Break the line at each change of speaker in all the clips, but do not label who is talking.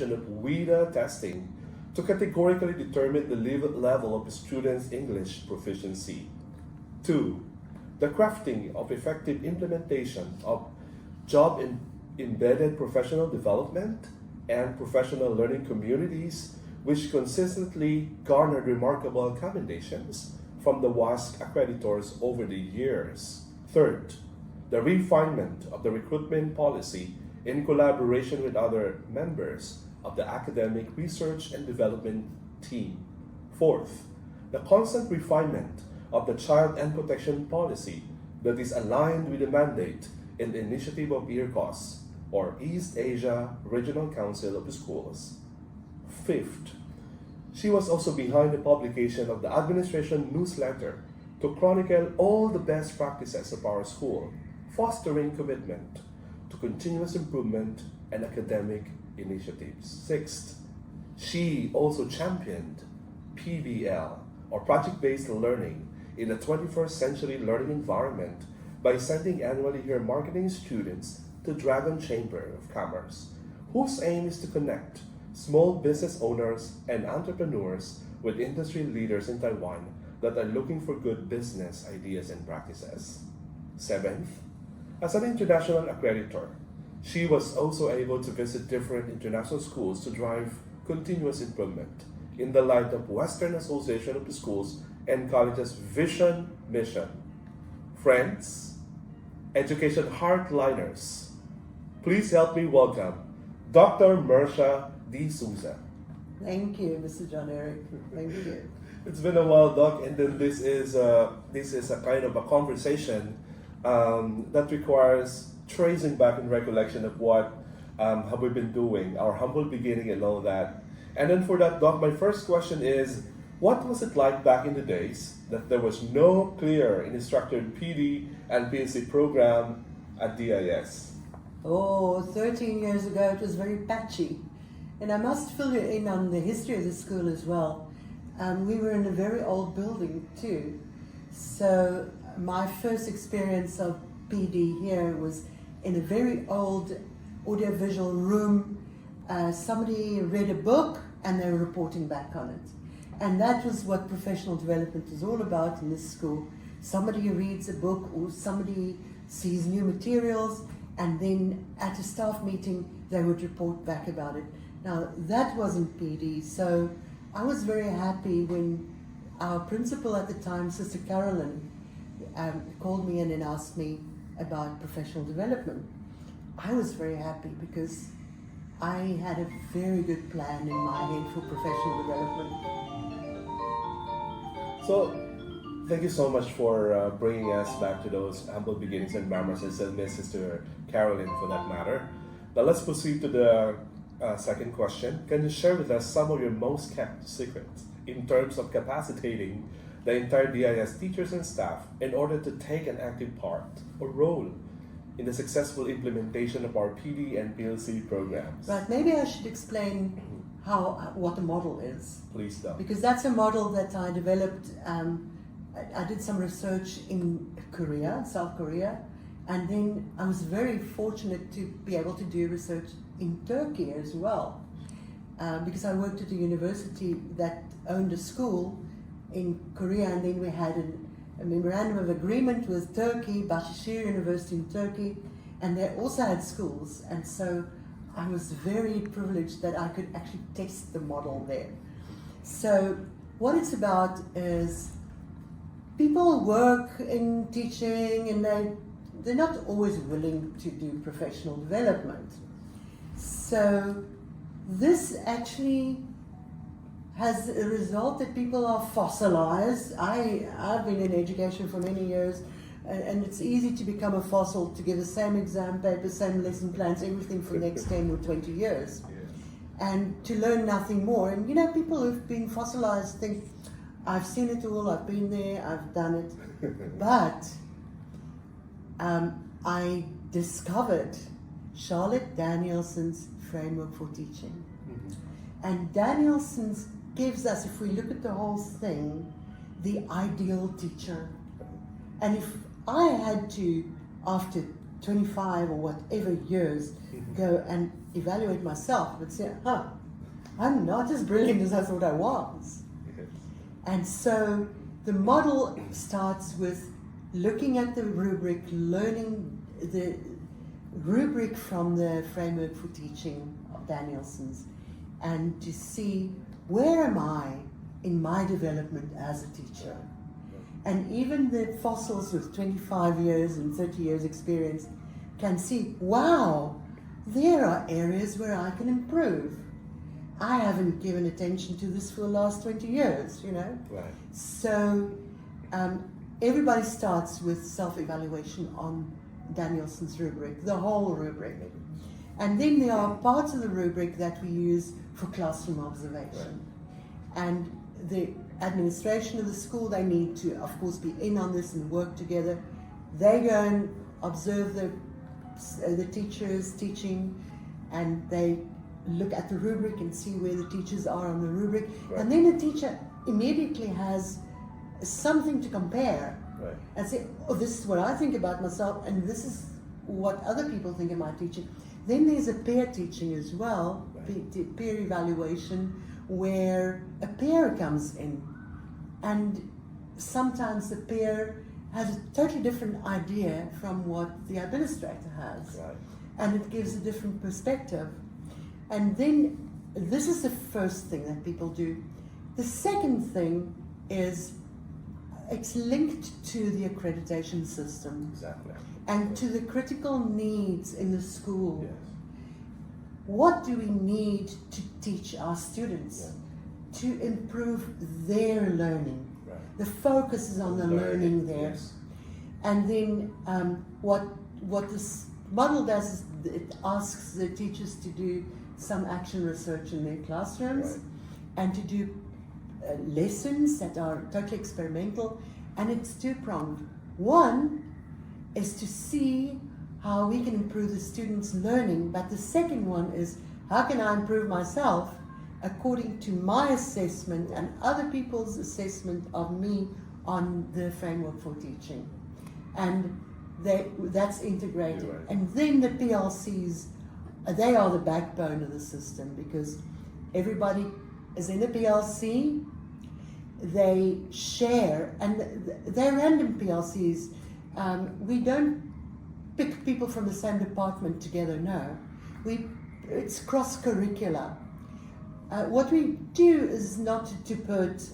administration of WIDA testing to categorically determine the level of students' English proficiency. 2. The crafting of effective implementation of job-embedded professional development and professional learning communities, which consistently garnered remarkable commendations from the WASC accreditors over the years. Third, the refinement of the recruitment policy in collaboration with other members of the academic research and development team. Fourth, the constant refinement of the child and protection policy that is aligned with the mandate and the initiative of EARCOS, or East Asia Regional Council of Schools. Fifth, she was also behind the publication of the administration newsletter to chronicle all the best practices of our school, fostering commitment to continuous improvement and academic initiatives. Sixth, she also championed PBL, or project-based learning, in a 21st century learning environment by sending annually her marketing students to Dragon Chamber of Commerce, whose aim is to connect small business owners and entrepreneurs with industry leaders in Taiwan that are looking for good business ideas and practices. Seventh, as an international accreditor, she was also able to visit different international schools to drive continuous improvement in the light of Western Association of Schools and Colleges' vision mission. Friends, education hardliners, please help me welcome Dr. Mersha D. Souza.
Thank you, Mr. John Eric. Thank you.
It's been a while, Doc, and then this is a kind of a conversation that requires tracing back in recollection of what have we been doing, our humble beginning and all that. And then for that, Doc, my first question is, what was it like back in the days that there was no clear and structured PD and PLC program at DIS?
Oh, 13 years ago it was very patchy. And I must fill you in on the history of the school as well. We were in a very old building too. So my first experience of PD here was in a very old audiovisual room. Somebody read a book and they were reporting back on it. And that was what professional development is all about in this school. Somebody reads a book or somebody sees new materials, and then at a staff meeting they would report back about it. Now that wasn't PD, so I was very happy when our principal at the time, Sister Carolyn, called me in and asked me about professional development. I was very happy because I had a very good plan in my head for professional development.
So, thank you so much for bringing us back to those humble beginnings and Barmas and Miss Sister Carolyn for that matter. Now let's proceed to the second question. Can you share with us some of your most kept secrets in terms of capacitating the entire DIS teachers and staff in order to take an active part or role in the successful implementation of our PD and PLC programs?
Right, maybe I should explain what the model is.
Please do.
Because that's a model that I developed. I did some research in Korea, South Korea, and then I was very fortunate to be able to do research in Turkey as well. Because I worked at a university that owned a school in Korea, and then we had a memorandum of agreement with Turkey, Bahçeşehir University in Turkey, and they also had schools, and so I was very privileged that I could actually test the model there. So what it's about is people work in teaching and they're not always willing to do professional development. So this actually has a result that people are fossilized. I've been in education for many years, and it's easy to become a fossil, to give the same exam paper, same lesson plans, everything for the next 10 or 20 years. And to learn nothing more. And you know, people who've been fossilized think, I've seen it all, I've been there, I've done it. But I discovered Charlotte Danielson's framework for teaching. And Danielson's gives us, if we look at the whole thing, the ideal teacher. And if I had to, after 25 or whatever years go and evaluate myself, but say, I'm not as brilliant as I thought I was.
Yes.
And so the model starts with looking at the rubric, learning the rubric from the Framework for Teaching of Danielson's, and to see where am I in my development as a teacher. And even the fossils with 25 years and 30 years experience can see, wow, there are areas where I can improve. I haven't given attention to this for the last 20 years, you know.
Right.
So everybody starts with self-evaluation on Danielson's rubric, the whole rubric. And then there are parts of the rubric that we use for classroom observation. Right. And the administration of the school, they need to, of course, be in on this and work together. They go and observe the teachers teaching, and they look at the rubric and see where the teachers are on the rubric. Right. And then the teacher immediately has something to compare. Right. And say, oh, this is what I think about myself, and this is what other people think of my teaching. Then there's a peer teaching as well, right. Peer evaluation, where a peer comes in, and sometimes the peer has a totally different idea from what the administrator has, right. And it gives a different perspective. And then this is the first thing that people do. The second thing is it's linked to the accreditation system.
Exactly.
And to the critical needs in the school.
Yes.
What do we need to teach our students to improve their learning? Right. The focus is on the learning there. Yes. And then what this model does is it asks the teachers to do some action research in their classrooms, right. And to do lessons that are totally experimental, and it's two-pronged. One is to see how we can improve the students' learning, but the second one is how can I improve myself according to my assessment and other people's assessment of me on the Framework for Teaching. And that's integrated. Right. And then the PLCs, they are the backbone of the system, because everybody is in the PLC, they share, and they're random PLCs. We don't pick people from the same department together, no. It's cross-curricular. What we do is not to put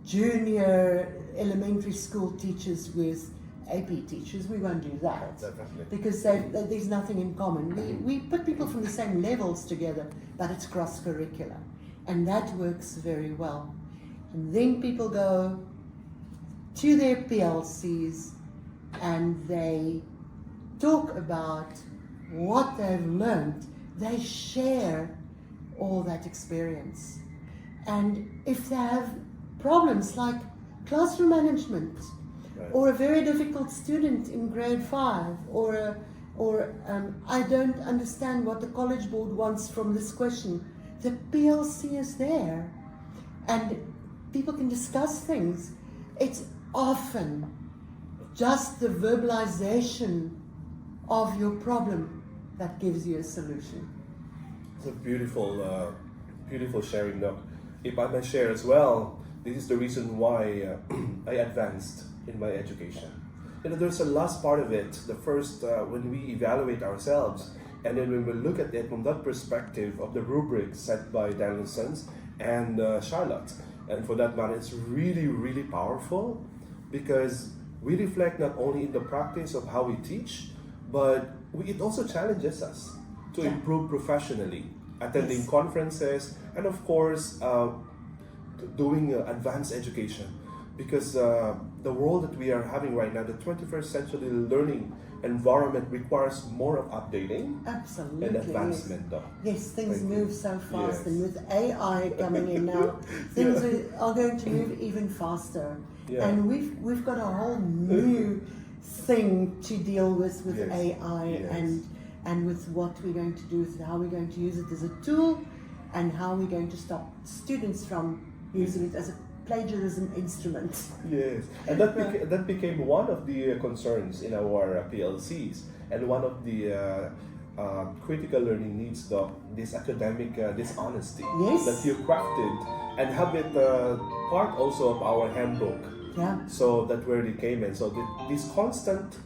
junior elementary school teachers with AP teachers. We won't do that. Definitely. Because there's nothing in common. We put people from the same levels together, but it's cross-curricular. And that works very well. And then people go to their PLCs and they talk about what they've learned. They share all that experience. And if they have problems like classroom management, right. Or a very difficult student in grade 5, or I don't understand what the College Board wants from this question, the PLC is there. And people can discuss things. It's often just the verbalization of your problem that gives you a solution.
It's a beautiful, beautiful sharing note. If I may share as well, this is the reason why I advanced in my education. You know, there's a last part of it. The first, when we evaluate ourselves, and then when we look at it from that perspective of the rubric set by Danielson's and Charlotte. And for that matter, it's really, really powerful, because we reflect not only in the practice of how we teach, but it also challenges us to improve professionally, attending conferences, and of course, doing advanced education. Because the world that we are having right now, the 21st century learning environment, requires more of updating.
Absolutely.
And advancement.
Yes, yes, things move so fast,
yes.
And with AI coming in now, things are going to move even faster. Yeah. And we've got a whole new thing to deal with yes. AI yes. and with what we're going to do with it, how we're going to use it as a tool, and how we're going to stop students from using it as a plagiarism instrument.
Yes, and that became one of the concerns in our PLCs, and one of the critical learning needs, this academic dishonesty
Yes.
that you crafted and have it part also of our handbook.
Yeah.
So that where they came in. So this constant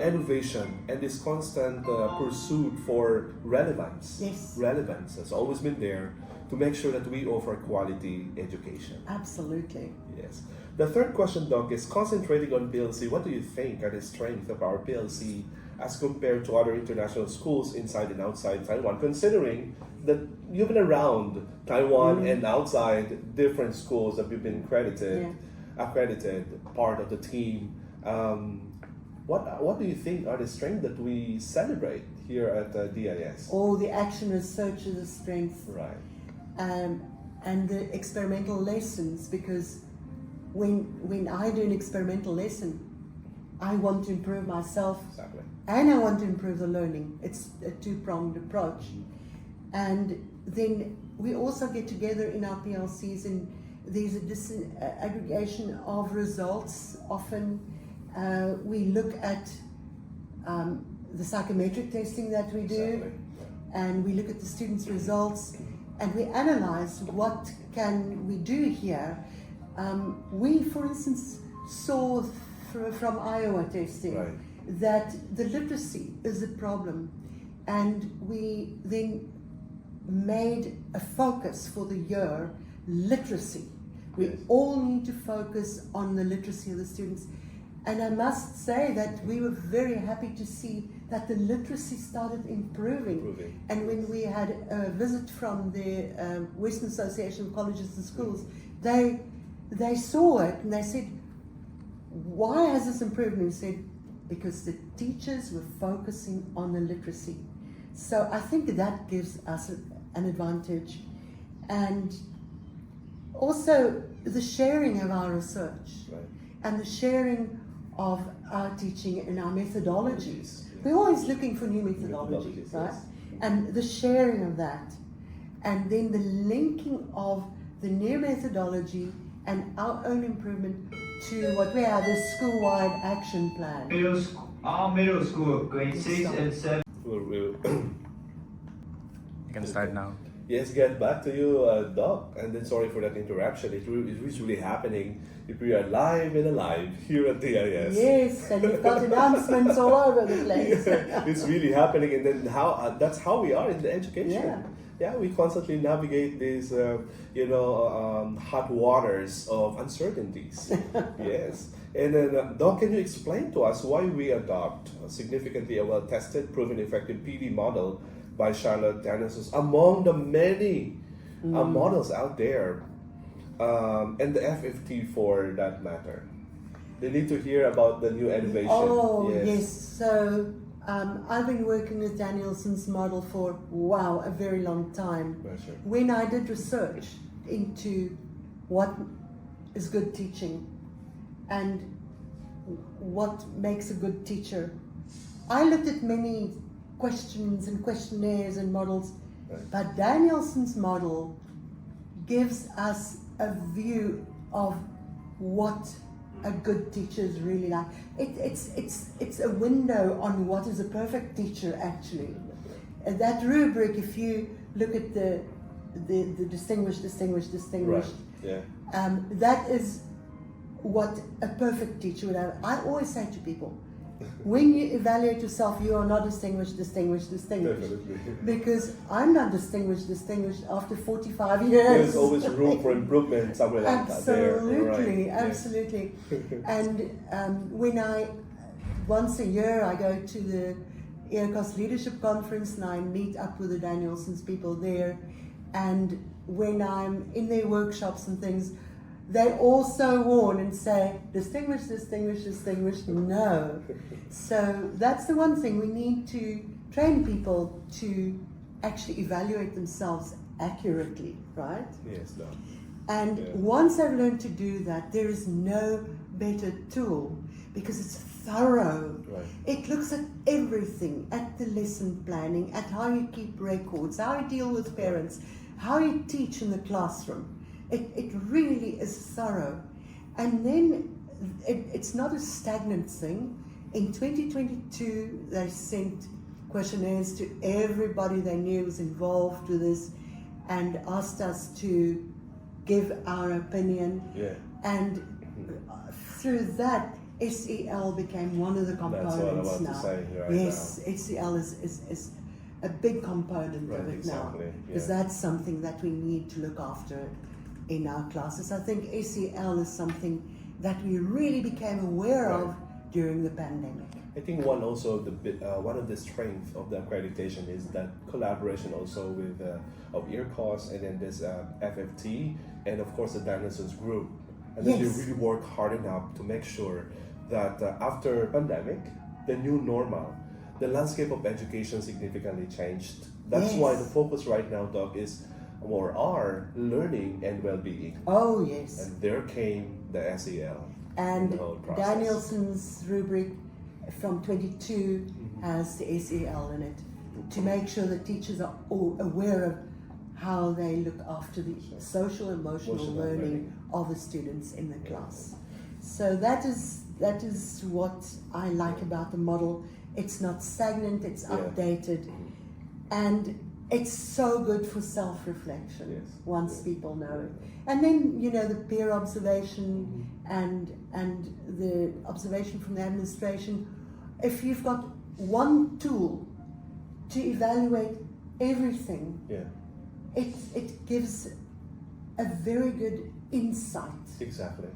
innovation and this constant pursuit for relevance.
Yes.
Relevance has always been there to make sure that we offer quality education.
Absolutely.
Yes. The third question, Doc, is concentrating on PLC. What do you think are the strengths of our PLC as compared to other international schools inside and outside Taiwan, considering that you've been around Taiwan and outside different schools that you've been accredited, part of the team. What do you think are the strengths that we celebrate here at DIS?
All the action research is a strength.
Right.
And the experimental lessons, because when I do an experimental lesson, I want to improve myself.
Exactly.
And I want to improve the learning. It's a two-pronged approach. And then we also get together in our PLCs, and there's a disaggregation of results. Often we look at the psychometric testing that we do,
Exactly.
and we look at the students' results, and we analyze what can we do here. We, for instance, saw from Iowa testing that the literacy is a problem, and we then made a focus for the year, literacy. We all need to focus on the literacy of the students. And I must say that we were very happy to see that the literacy started improving. And when we had a visit from the Western Association of Colleges and Schools, they saw it and they said, why has this improved? And we said, because the teachers were focusing on the literacy. So I think that gives us an advantage. And also the sharing of our research and the sharing of our teaching and our methodologies. We're always looking for new methodologies, right? And the sharing of that, and then the linking of the new methodology and our own improvement to what we have, the school-wide action plan.
Our middle school, grade 6 and 7.
You
can start now.
Yes, get back to you, Doc. And then sorry for that interruption. It is really happening. We are live and alive here at DIS.
Yes, and you've got announcements all over the place.
It's really happening, and then that's how we are in the education. Yeah, we constantly navigate these, hot waters of uncertainties. Yes. And then, Doc, can you explain to us why we adopt significantly a well-tested, proven effective PD model by Charlotte Danielsson among the many models out there, and the FFT for that matter? They need to hear about the new innovation.
Oh, yes. So I've been working with Danielson's model for, a very long time.
Sure.
When I did research into what is good teaching and what makes a good teacher, I looked at many questions and questionnaires and models, but Danielson's model gives us a view of what a good teacher is really like. It's a window on what is a perfect teacher actually. And that rubric, if you look at the distinguished, that is what a perfect teacher would have. I always say to people, when you evaluate yourself, you are not distinguished.
Definitely.
Because I'm not distinguished after 45 years.
There's always room for improvement somewhere like
absolutely,
that.
Absolutely. And when once a year I go to the ERCOS Leadership Conference and I meet up with the Danielson's people there, and when I'm in their workshops and things, they also warn and say, distinguished, no. So that's the one thing, we need to train people to actually evaluate themselves accurately, right?
Yes, no.
And once I've learned to do that, there is no better tool because it's thorough.
Right.
It looks at everything, at the lesson planning, at how you keep records, how you deal with parents, how you teach in the classroom. It really is thorough. And then it's not a stagnant thing. In 2022, they sent questionnaires to everybody they knew was involved with this and asked us to give our opinion.
Yeah.
And through that, SEL became one of the components
That's what I want
now.
to say right
Yes, SEL is a big component
Right,
of it now,
exactly,
because
yeah.
that's something that we need to look after in our classes. I think SEL is something that we really became aware
Right.
of during the pandemic.
I think one of the strengths of the accreditation is that collaboration also with of EARCOS and then this FFT and of course the Danielson's group, and then
Yes.
they really work hard enough to make sure that after pandemic, the new normal, the landscape of education significantly changed. That's why the
Yes.
focus right now, Doc, is more our learning and well-being.
Oh yes,
And there came the SEL. in
and
the whole process.
Danielson's rubric from 22 has the SEL in it to make sure that teachers are all aware of how they look after the social emotional
Emotional
learning
learning.
of the students in the class. So that is what I like about the model. It's not stagnant, it's
Yeah.
updated, and it's so good for self-reflection
Yes.
once
Yes.
people know it. And then, you know, the peer observation and the observation from the administration. If you've got one tool to evaluate everything,
Yeah,
it gives a very good insight
exactly.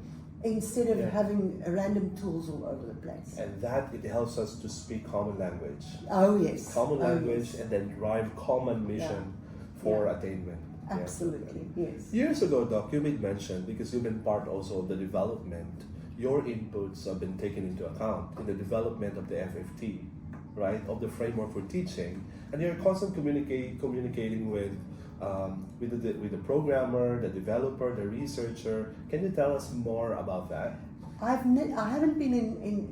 instead of
Yeah.
having random tools all over the place.
And that it helps us to speak common language.
Oh yes.
Common
Oh,
language
yes.
and then drive common mission for
Yeah.
attainment. Yeah,
Absolutely, yes.
Years ago, Doc, you made mention, because you've been part also of the development, your inputs have been taken into account in the development of the FFT, right, of the framework for teaching, and you're constantly communicating with the programmer, the developer, the researcher. Can you tell us more about that?
I haven't been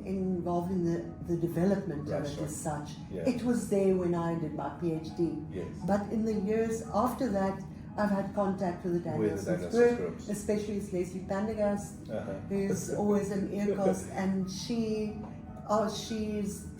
involved in the development
Right,
of it
sure.
as such.
Yeah.
It was there when I did my PhD.
Yes.
But in the years after that, I've had contact with the Danielson's
Danielson's
group,
groups.
especially with Leslie Pendergast,
Uh-huh.
who's always an EARCOS, and she's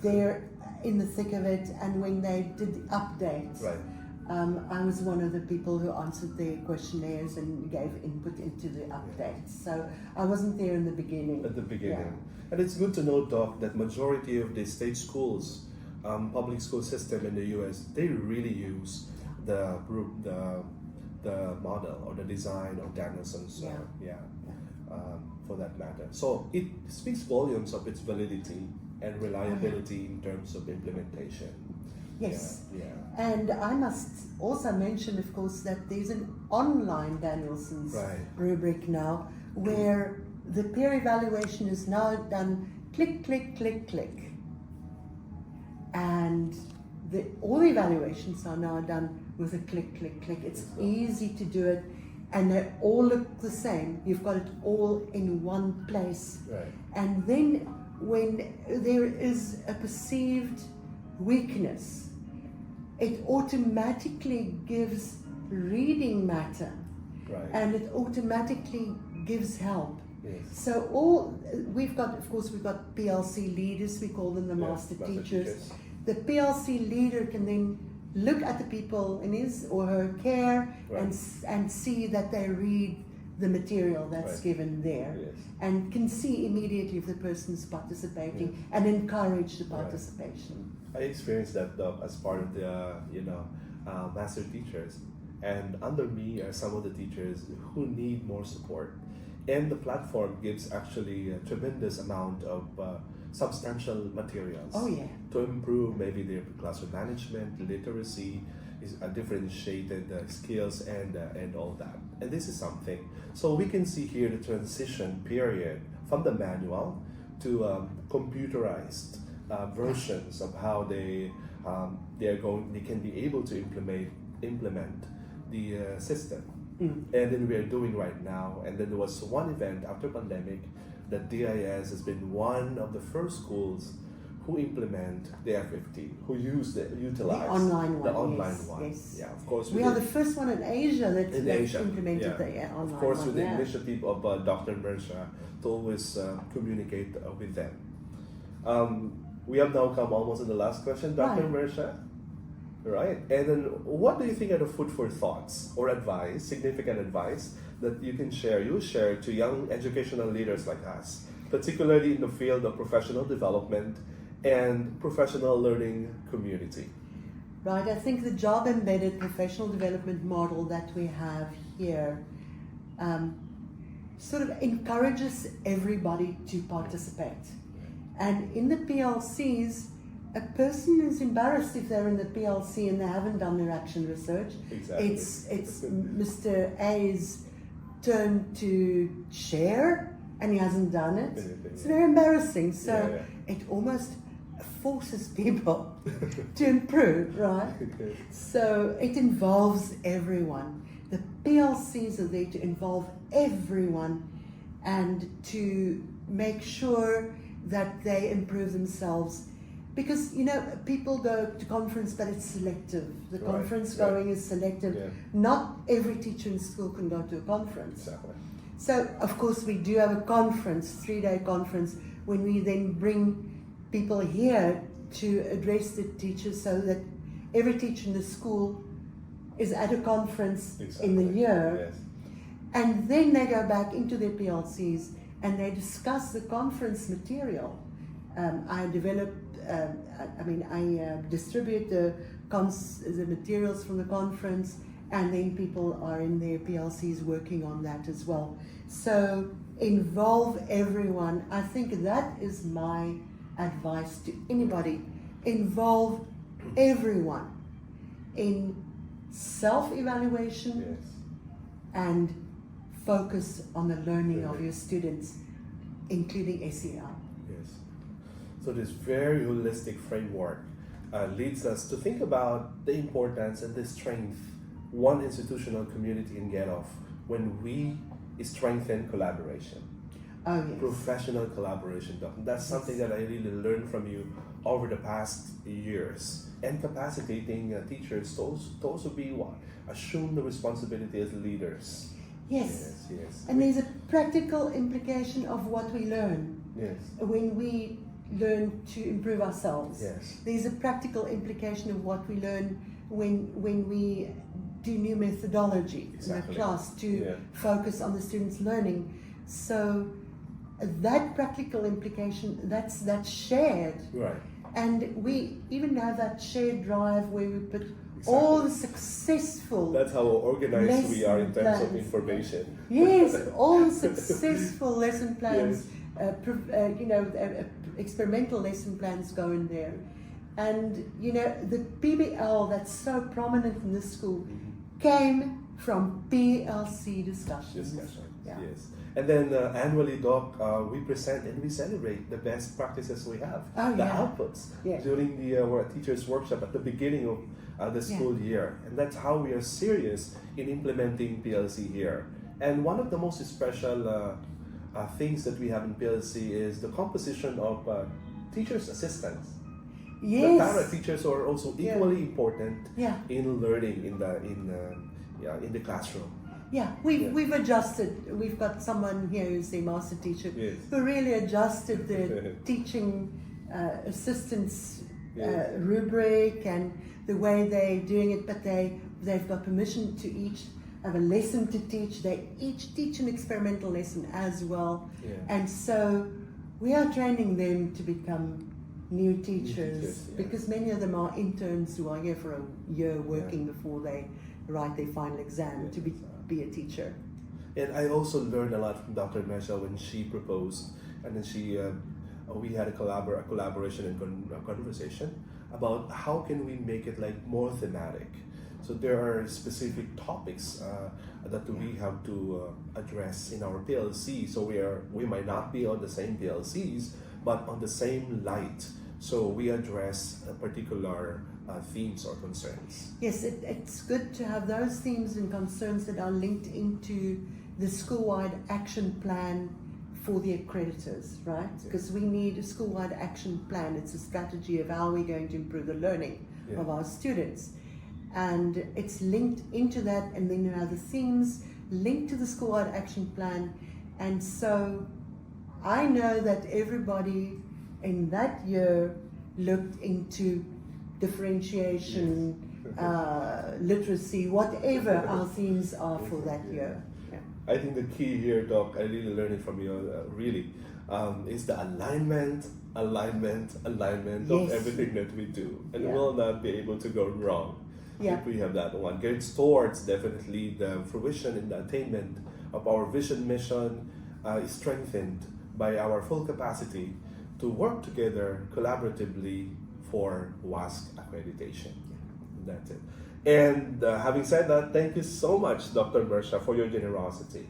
there in the thick of it. And when they did the updates,
Right.
I was one of the people who answered their questionnaires and gave input into the updates. So I wasn't there in the beginning.
At the beginning.
Yeah.
And it's good to know, Doc, that majority of the state schools, public school system in the U.S., they really use the model or the design of Danielson's, for that matter. So it speaks volumes of its validity and reliability in terms of implementation.
Yes.
Yeah.
And I must also mention, of course, that there's an online Danielson's
Right.
rubric now where the peer evaluation is now done click, click, click, click. And all the evaluations are now done with a click, click, click. It's easy to do it, and they all look the same. You've got it all in one place.
Right.
And then when there is a perceived weakness, it automatically gives reading matter,
Right.
and it automatically gives help.
Yes.
So we've got PLC leaders, we call them the
Yeah,
master
master
teachers.
teachers.
The PLC leader can then look at the people in his or her care
Right.
and see that they read the material that's
Right.
given there,
Yes.
and can see immediately if the person's participating and encourage the
Right.
participation.
I experienced that, Doc, as part of the master teachers, and under me are some of the teachers who need more support, and the platform gives actually a tremendous amount of substantial materials.
Oh yeah.
To improve maybe their classroom management, literacy, is differentiated skills and all that. And this is something. So we can see here the transition period from the manual to computerized versions of how they can be able to implement the system. And then we are doing right now. And then there was one event after pandemic that DIS has been one of the first schools who implement the FFT, who utilize
The online one.
The online
yes,
one.
Yes.
Yeah, of course.
We are the first one in Asia that implemented
yeah.
the online one.
Of course, with the
yeah.
initiative of Dr. Mersha to always communicate with them. We have now come almost to the last question, Dr.
Right.
Mersha. Right. And then what do you think are the food for thoughts or advice, significant advice, that you can share, to young educational leaders like us, particularly in the field of professional development and professional learning community?
Right, I think the job-embedded professional development model that we have here sort of encourages everybody to participate. And in the PLCs, a person is embarrassed if they're in the PLC and they haven't done their action research.
Exactly.
It's Mr. A's turn to share and he hasn't done it. It's very embarrassing. So it almost forces people to improve, right? So it involves everyone. The PLCs are there to involve everyone and to make sure that they improve themselves. Because, people go to conference, but it's selective. The conference going is selective.
Yeah.
Not every teacher in school can go to a conference.
Exactly.
So, of course, we do have a conference, 3-day conference, when we then bring people here to address the teachers so that every teacher in the school is at a conference in the year.
Yes.
And then they go back into their PLCs and they discuss the conference material. I distribute the materials from the conference, and then people are in their PLCs working on that as well. So involve everyone. I think that is my advice to anybody. Involve everyone in self-evaluation and focus on the learning of your students, including SEL.
Yes. So this very holistic framework leads us to think about the importance and the strength one institutional community can get off when we strengthen collaboration.
Oh, yes.
Professional collaboration. That's something that I really learned from you over the past years. And capacitating teachers to also be assume the responsibility as leaders.
Yes.
Yes.
And there's a practical implication of what we learn.
Yes.
When we learn to improve ourselves.
Yes.
There's a practical implication of what we learn when we do new methodology in the class to focus on the students' learning. So that practical implication, that's shared.
Right.
And we even have that shared drive where we put all the successful.
That's how organized we are in terms of
plans.
information.
Yes, all the successful lesson plans, experimental lesson plans go in there. And, the PBL that's so prominent in this school came from PLC discussions. Yeah.
Yes. And then annually, Doc, we present and we celebrate the best practices we have, outputs during the teachers' workshop at the beginning of the school year. And that's how we are serious in implementing PLC here. And one of the most special things that we have in PLC is the composition of teachers' assistants.
Yes.
The para teachers are also equally important in learning in the classroom.
Yeah, we've adjusted. We've got someone here who's the master teacher who really adjusted the teaching assistants rubric and the way they're doing it. But they've got permission to each have a lesson to teach. They each teach an experimental lesson as well, and so we are training them to become new teachers because many of them are interns who are here for a year working before they write their final exam to be a teacher.
And I also learned a lot from Dr. Mersha when she proposed, and then we had a collaboration and a conversation about how can we make it like more thematic. So there are specific topics that we have to address in our PLC. So we might not be on the same PLCs, but on the same light. So we address particular themes or concerns.
Yes, it's good to have those themes and concerns that are linked into the school-wide action plan for the accreditors, right? Because we need a school-wide action plan. It's a strategy of how we're going to improve the learning of our students. And it's linked into that, and then there are the themes linked to the school-wide action plan. And so I know that everybody in that year looked into differentiation, literacy, whatever our themes are for that year. Yeah.
I think the key here, Doc, I really learned it from you, is the alignment of everything that we do. And we will not be able to go wrong if we have that one. Geared towards definitely the fruition and the attainment of our vision mission is strengthened by our full capacity to work together collaboratively for WASC accreditation. That's it. And having said that, thank you so much, Dr. Mersha, for your generosity.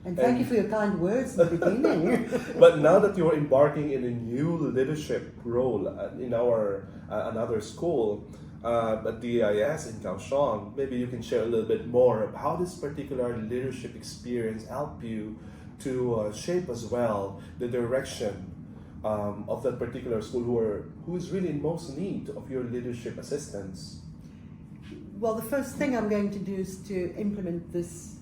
And thank you for your kind words in the beginning.
But now that you're embarking in a new leadership role in our another school at DIS in Kaohsiung, maybe you can share a little bit more of how this particular leadership experience helped you to shape as well the direction of that particular school who is really in most need of your leadership assistance.
Well, the first thing I'm going to do is to implement this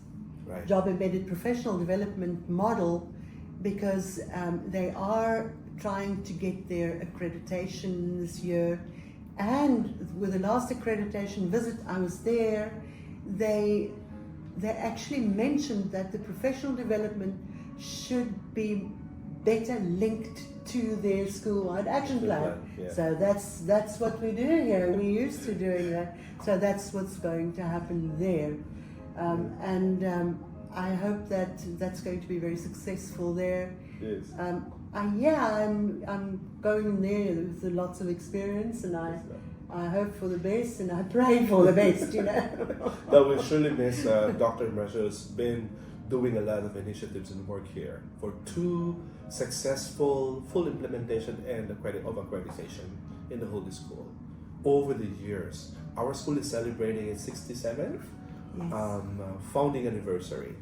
job-embedded professional development model, because they are trying to get their accreditation this year. And with the last accreditation visit I was there, they actually mentioned that the professional development should be better linked to their school-wide action plan. So that's what we're doing here. We're used to doing that. So that's what's going to happen there. I hope that that's going to be very successful there.
Yes.
I'm going there with lots of experience, and I hope for the best, and I pray for the best, you know.
That will surely miss Dr. Mersha has been doing a lot of initiatives and work here for 2 successful full implementation and of accreditation in the Holy School. Over the years, our school is celebrating its 67th founding anniversary,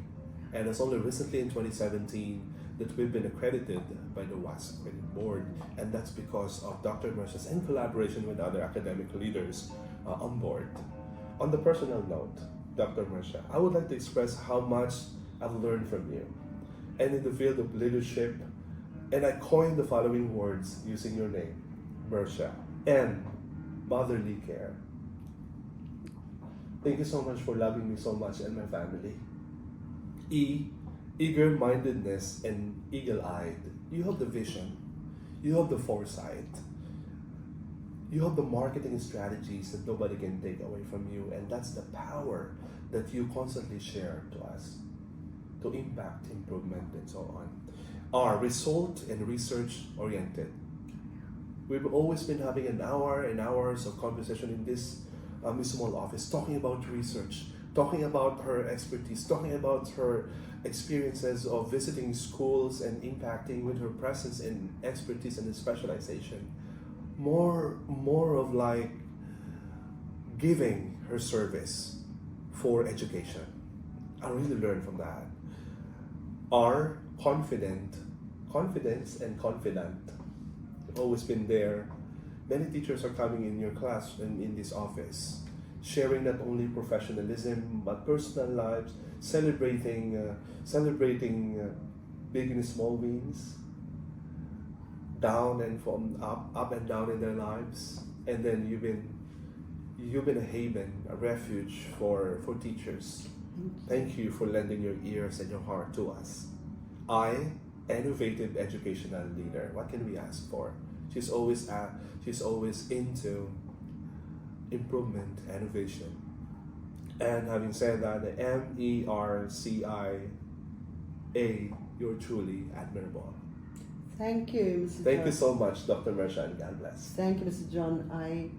and it's only recently in 2017 that we've been accredited by the WASC Accredited Board, and that's because of Dr. Mersha's in collaboration with other academic leaders on board. On the personal note, Dr. Mersha, I would like to express how much I've learned from you, and in the field of leadership, and I coined the following words using your name, Mersha, and motherly care. Thank you so much for loving me so much and my family. Eager-mindedness and eagle-eyed. You have the vision. You have the foresight. You have the marketing strategies that nobody can take away from you, and that's the power that you constantly share to us to impact, improvement, and so on. Are result and research oriented. We've always been having an hour and hours of conversation in this Miss Small office, talking about research, talking about her expertise, talking about her experiences of visiting schools and impacting with her presence and expertise and specialization. More of like giving her service for education. I really learned from that. Are confidence and confident. Always been there. Many teachers are coming in your class and in this office, sharing not only professionalism but personal lives, celebrating big and small wins, down and from up and down in their lives, and then you've been a haven, a refuge for teachers. Thank you for lending your ears and your heart to us. Innovative educational leader. What can we ask for? She's always into improvement, innovation. And having said that, the MERCIA, you're truly admirable.
Thank you, Mr.
Thank
John.
you so much, Dr. Mersha, and God bless.
Thank you, Mr. John. I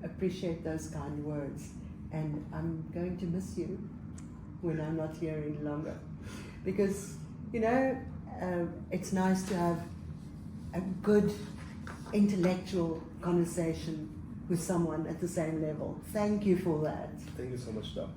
appreciate those kind words, and I'm going to miss you when I'm not here any longer, because it's nice to have a good intellectual conversation with someone at the same level. Thank you for that.
Thank you so much, Doc.